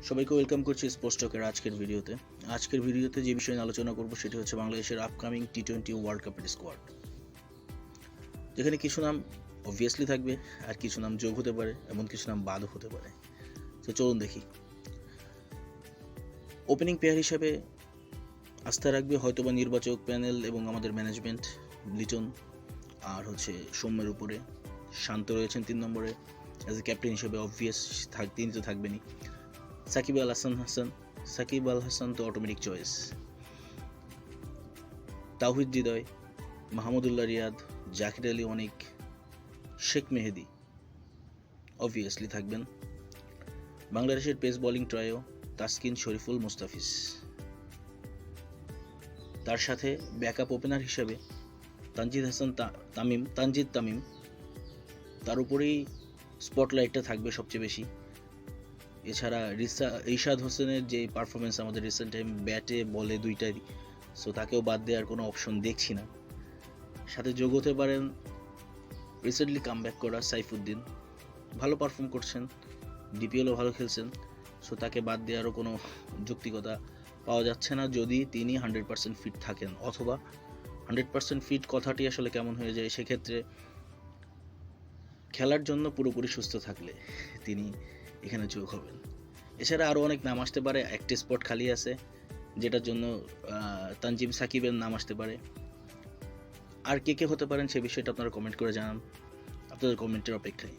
সবাইকে ওয়েলকাম করছি স্পোর্টস টকের আজকের ভিডিওতে যে বিষয়ে আলোচনা করব সেটি হচ্ছে বাংলাদেশের আপকামিং টি-20 ওয়ার্ল্ড কাপের স্কোয়াড, যেখানে কিছু নাম অবভিয়াসলি থাকবে আর কিছু নাম যোগ হতে পারে, এমন কিছু নাম বাদও হতে পারে। তো চলুন দেখি। ওপেনিং প্লেয়ার হিসেবে আস্থা রাখবে হয়তোবা নির্বাচক প্যানেল এবং আমাদের ম্যানেজমেন্ট, লিটন আর সৌম্যের উপরে। শান্ত রয়েছেন 3 নম্বরে অ্যাজ এ ক্যাপ্টেন হিসেবে, অবভিয়াস তিনি তো থাকবেনই। সাকিব আল হাসান তো automatic choice. Towhid Hridoy, Mahmudullah Riyad, Jaker Ali Anik, Sheikh Mahedi obviously থাকবেন। বাংলাদেশের pace bowling trio Taskin, Shoriful, Mustafiz. তার সাথে ব্যাকআপ ওপেনার হিসেবে তানজিদ তামিম। তার উপরেই স্পটলাইটটা থাকবে সবচেয়ে বেশি। এছাড়া রিশাদ হোসেনের যে পারফরমেন্স আমাদের রিসেন্ট টাইম, ব্যাটে বলে দুইটাই, সো তাকেও বাদ দেওয়ার কোনো অপশন দেখছি না। সাথে যোগ হতে পারেন রিসেন্টলি কামব্যাক করা সাইফুদ্দিন, ভালো পারফর্ম করছেন, ডিপিএলও ভালো খেলছেন, সো তাকে বাদ দেওয়ারও কোনো যৌক্তিকতা পাওয়া যাচ্ছে না যদি তিনি 100% ফিট থাকেন, অথবা 100% ফিট কথাটি আসলে কেমন হয়ে যায়, সেক্ষেত্রে খেলার জন্য পুরোপুরি সুস্থ থাকলে তিনি এখানে যোগ হবেন। এছাড়া আরও অনেক নাম আসতে পারে, একটি স্পট খালি আছে যেটার জন্য তানজিম সাকিবের নাম আসতে পারে। আর কে হতে পারেন সে বিষয়টা আপনারা কমেন্ট করে জানান, আপনাদের কমেন্টের অপেক্ষায়।